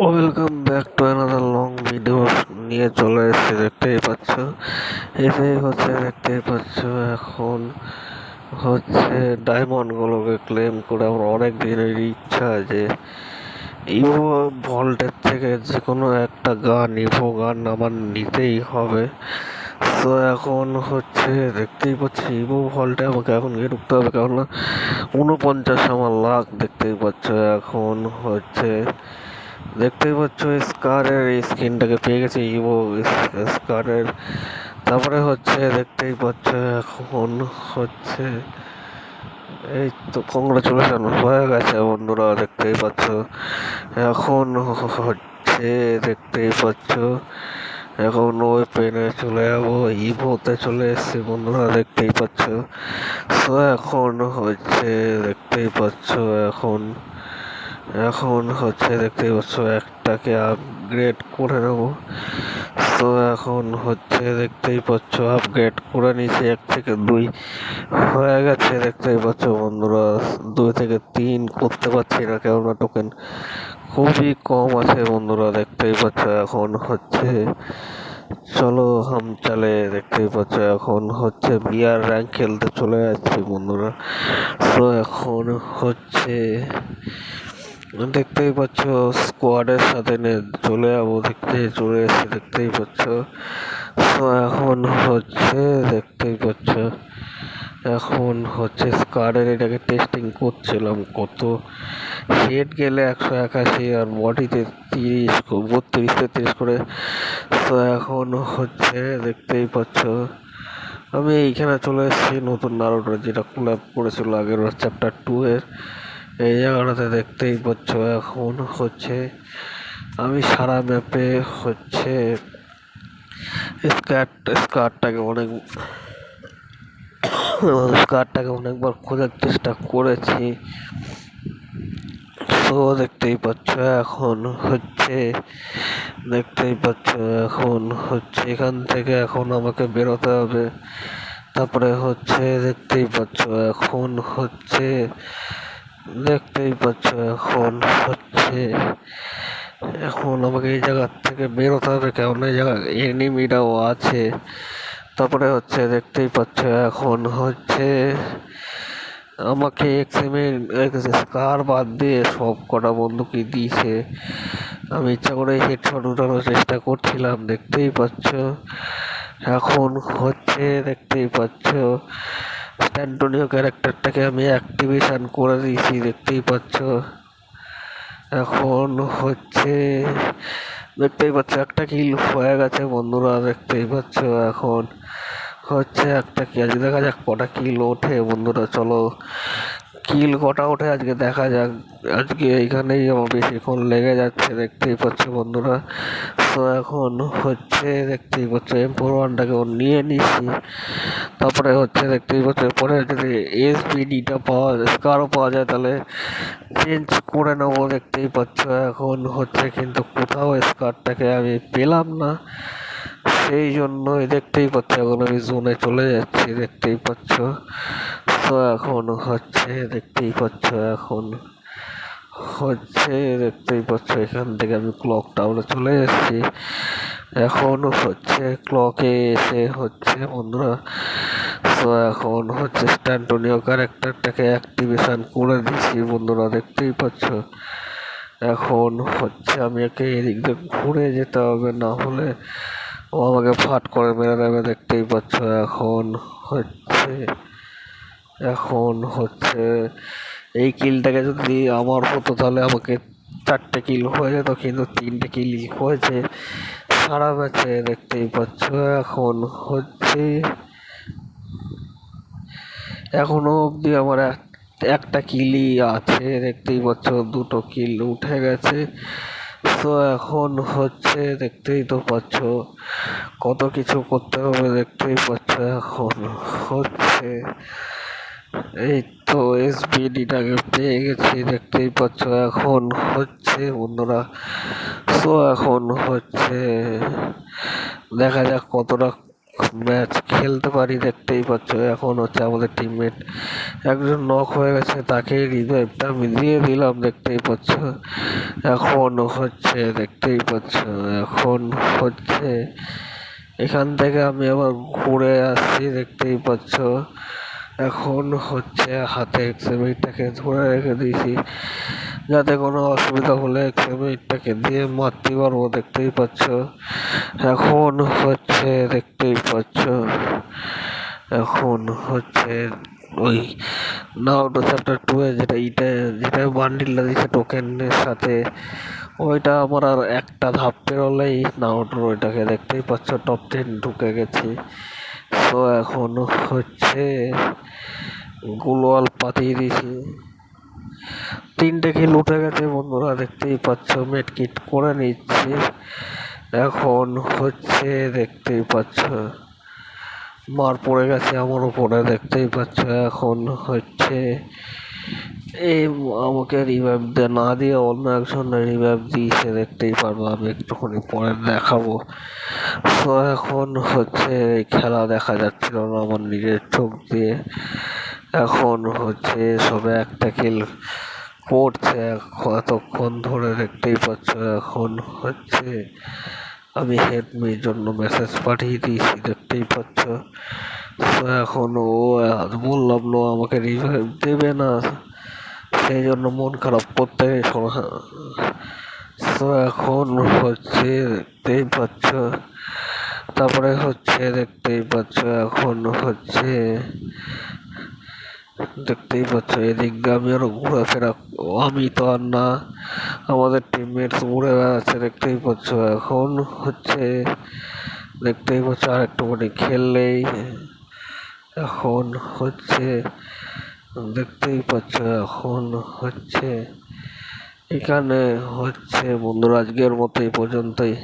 Welcome back to another long video নিয়ে চলে এসেছে। দেখতেই পাচ্ছ, এটাই হচ্ছে দেখতেই পাচ্ছ। এখন হচ্ছে ডায়মন্ডগুলোকে ক্লেম করে আমার অনেক দিনের ইচ্ছা যে ইভো ভল্টের থেকে যে কোনো একটা গান, ইভো গান আমার নিতেই হবে। তো এখন হচ্ছে দেখতেই পাচ্ছি ইভো ভল্টে আমাকে এখন গিয়ে ঢুকতে হবে, কেননা 49 আমার লাখ। দেখতেই পাচ্ছ এখন হচ্ছে দেখতেই পাচ্ছ স্কারের এই স্কিনটাকে পেয়ে গেছে ইভো স্কারের। তারপরে হচ্ছে দেখতেই পাচ্ছ এখন হচ্ছে এই তো কংগ্রাচুলেশন হয়ে গেছে বন্ধুরা। দেখতেই পাচ্ছ এখন হচ্ছে দেখতেই পাচ্ছ এখন ওই পেনে চলে যাবো, ইভোতে চলে এসছি বন্ধুরা। দেখতেই পাচ্ছ তো এখন হচ্ছে দেখতেই পাচ্ছ এখন এখন হচ্ছে দেখতেই পাচ্ছ একটাকে আপগ্রেড করে নেবো। তো এখন হচ্ছে দেখতেই পাচ্ছ আপগ্রেড করে নিয়েছি, 1 থেকে 2 হয়ে গেছে। দেখতেই পাচ্ছ বন্ধুরা 2 থেকে 3 করতে পারছি না, কেননা টোকেন খুবই কম আছে বন্ধুরা। দেখতেই পাচ্ছ এখন হচ্ছে চলো হাম চলে। দেখতেই পাচ্ছ এখন হচ্ছে বিআর র্যাঙ্ক খেলতে চলে যাচ্ছি বন্ধুরা। তো এখন হচ্ছে দেখতেই পাচ্ছ স্কোয়াডের সাথে চলে যাবো, চলে এসে দেখতেই পাচ্ছ। তো এখন হচ্ছে দেখতেই পাচ্ছ এখন হচ্ছে স্কোয়াডের এটাকে টেস্টিং করছিলাম, কত হেড গেলে 181 আর বডিতে 32-33 করে। তো এখন হচ্ছে দেখতেই পাচ্ছ আমি এইখানে চলে এসেছি নতুন নারোটা, যেটা কোলাপ করেছিল আগের চ্যাপ্টার 2 এর এই জায়গাটাতে। দেখতেই পাচ্ছ এখন হচ্ছে আমি সারা ম্যাপে হচ্ছে স্কারটাকে অনেকবার খোঁজার চেষ্টা করেছি। তো দেখতেই পাচ্ছ এখন হচ্ছে দেখতেই পাচ্ছ এখন হচ্ছে এখান থেকে এখন আমাকে বেরোতে হবে। তারপরে হচ্ছে দেখতেই পাচ্ছ এখন হচ্ছে দেখতেই পাচ্ছ এখন হচ্ছে এখন আমাকে এই জায়গার থেকে বেরোতে হবে, কেমন এই জায়গা এনিমিটাও আছে। তারপরে হচ্ছে দেখতেই পাচ্ছ এখন হচ্ছে আমাকে স্কার বাদ দিয়ে সব কটা বন্দুকই দিয়েছে। আমি ইচ্ছা করে হেডশট উঠানোর চেষ্টা করছিলাম। দেখতেই পাচ্ছ এখন হচ্ছে দেখতেই পাচ্ছ স্ট্যান্টোনিও ক্যারেক্টারটাকে আমি অ্যাক্টিভেশন করে দিয়েছি। দেখতেই পাচ্ছ এখন হচ্ছে দেখতেই পাচ্ছ একটা কিল হয়ে গেছে বন্ধুরা। দেখতেই পাচ্ছ এখন হচ্ছে একটা কি আজকে দেখা যাক কটা কিল ওঠে বন্ধুরা। চলো কিল কটা ওঠে আজকে দেখা যাক। আজকে এইখানেই আমার বেশিক্ষণ লেগে যাচ্ছে। দেখতেই পাচ্ছ বন্ধুরা। তো এখন হচ্ছে দেখতেই পাচ্ছ M41টাকে নিয়ে নিছি। তারপরে হচ্ছে দেখতেই পাচ্ছ পরে যদি SBDটা স্কারও পাওয়া যায় তাহলে চেঞ্জ করে নেবো। দেখতেই পাচ্ছ এখন হচ্ছে কিন্তু কোথাও স্কারটাকে আমি পেলাম না, সেই জন্যই দেখতেই পাচ্ছ এখন আমি জোনে চলে যাচ্ছি। দেখতেই পাচ্ছ তো এখন হচ্ছে দেখতেই পাচ্ছ এখন হচ্ছে দেখতেই পাচ্ছ এখান থেকে আমি ক্লক টাউনে চলে এসেছি। এখন হচ্ছে ক্লকে এসে হচ্ছে বন্ধুরা তো এখন হচ্ছে স্ট্যান্টোনিও ক্যারেক্টারটাকে অ্যাক্টিভেশন করে দিচ্ছি বন্ধুরা। দেখতেই পাচ্ছ এখন হচ্ছে আমি একে এদিক দিয়ে ঘুরে যেতে হবে, না হলে ও আমাকে ফাট করে মেরে দেবে। দেখতেই পাচ্ছ এখন হচ্ছে এই কিলটাকে যদি আমার হতো তাহলে আমাকে 4টে কিল হয়ে যেত, কিন্তু 3টে কিল হয়েছে সারা ম্যাচে। দেখতেই পাচ্ছ এখন হচ্ছে এখনো অবধি আমার একটা কিলই আছে। দেখতেই পাচ্ছ 2টো কিল উঠে গেছে। তো এখন হচ্ছে দেখতেই তো পাচ্ছ কত কিছু করতে হবে। দেখতেই পাচ্ছ এখন হচ্ছে এই তো SBDটাকে পেয়ে গেছি। দেখতেই পাচ্ছ এখন হচ্ছে বন্ধুরা তো এখন হচ্ছে দেখা যাক কতটা ম্যাচ খেলতে পারি দেখতেই পাচ্ছ। এখন হচ্ছে আমাদের টিমমেট একজন নক হয়ে গেছে, তাকে রিভাইভটা আমি দিয়ে দিলাম দেখতেই পাচ্ছ। এখন হচ্ছে দেখতেই পাচ্ছ, এখন হচ্ছে এখান থেকে আমি আবার ঘুরে আসছি দেখতেই পাচ্ছ। এখন হচ্ছে হাতে এক্সএমএইটটাকে ধরে রেখে দিয়েছি, যাতে কোনো অসুবিধা হলে এক্সএমএইটটাকে দিয়ে মারতে পারবো দেখতেই পাচ্ছ। এখন হচ্ছে দেখতেই পাচ্ছ, এখন হচ্ছে ওই নারুটো চ্যাপ্টার 2 এ যেটা বান্ডিলটা দিচ্ছে টোকেনের সাথে, ওইটা আমার আর একটা ধাপ পেরোলেই নারুটোর ওইটাকে দেখতেই পাচ্ছ টপ 10 ঢুকে গেছি। তো এখন হচ্ছে গ্লোয়াল পাঠিয়ে দিয়েছি, 3টে কিল উঠে গেছে বন্ধুরা দেখতেই পাচ্ছ। মেডকিট করে নিচ্ছি, এখন হচ্ছে দেখতেই পাচ্ছ মার পড়ে গেছে আমার উপরে দেখতেই পাচ্ছ। এখন হচ্ছে এই আমাকে রিভাইভ না দিয়ে অন্য একজন রিভাইভ দিয়েছে দেখতেই পারবো, আমি একটুখানি পরে দেখাবো। তো এখন হচ্ছে খেলা দেখা যাচ্ছিল না আমার নিজের চোখ দিয়ে। এখন হচ্ছে সবে একটা কিল পড়ছে এতক্ষণ ধরে দেখতেই পাচ্ছ। এখন হচ্ছে আমি হেডমির জন্য মেসেজ পাঠিয়ে দিয়েছি দেখতেই পাচ্ছ। তো এখন ও বললাম না আমাকে রিভাইভ দেবে না, সেই জন্য মন খারাপ করতে তো এখন হচ্ছে দেখতেই পাচ্ছ, তারপরে হচ্ছে দেখতেই পাচ্ছ, এখন হচ্ছে দেখতেই পাচ্ছ এদিক দিয়ে আমি আরো ঘোরাফেরা, আমি তো আর না, আমাদের টিমমেটস ঘুরে বেড়াচ্ছে দেখতেই পাচ্ছ। এখন হচ্ছে দেখতেই পাচ্ছ আর একটুখানি খেললেই, এখন হচ্ছে দেখতেই পাচ্ছ, এখন হচ্ছে এখানে হচ্ছে বন্ধুরা আজকের মতো এই পর্যন্তই।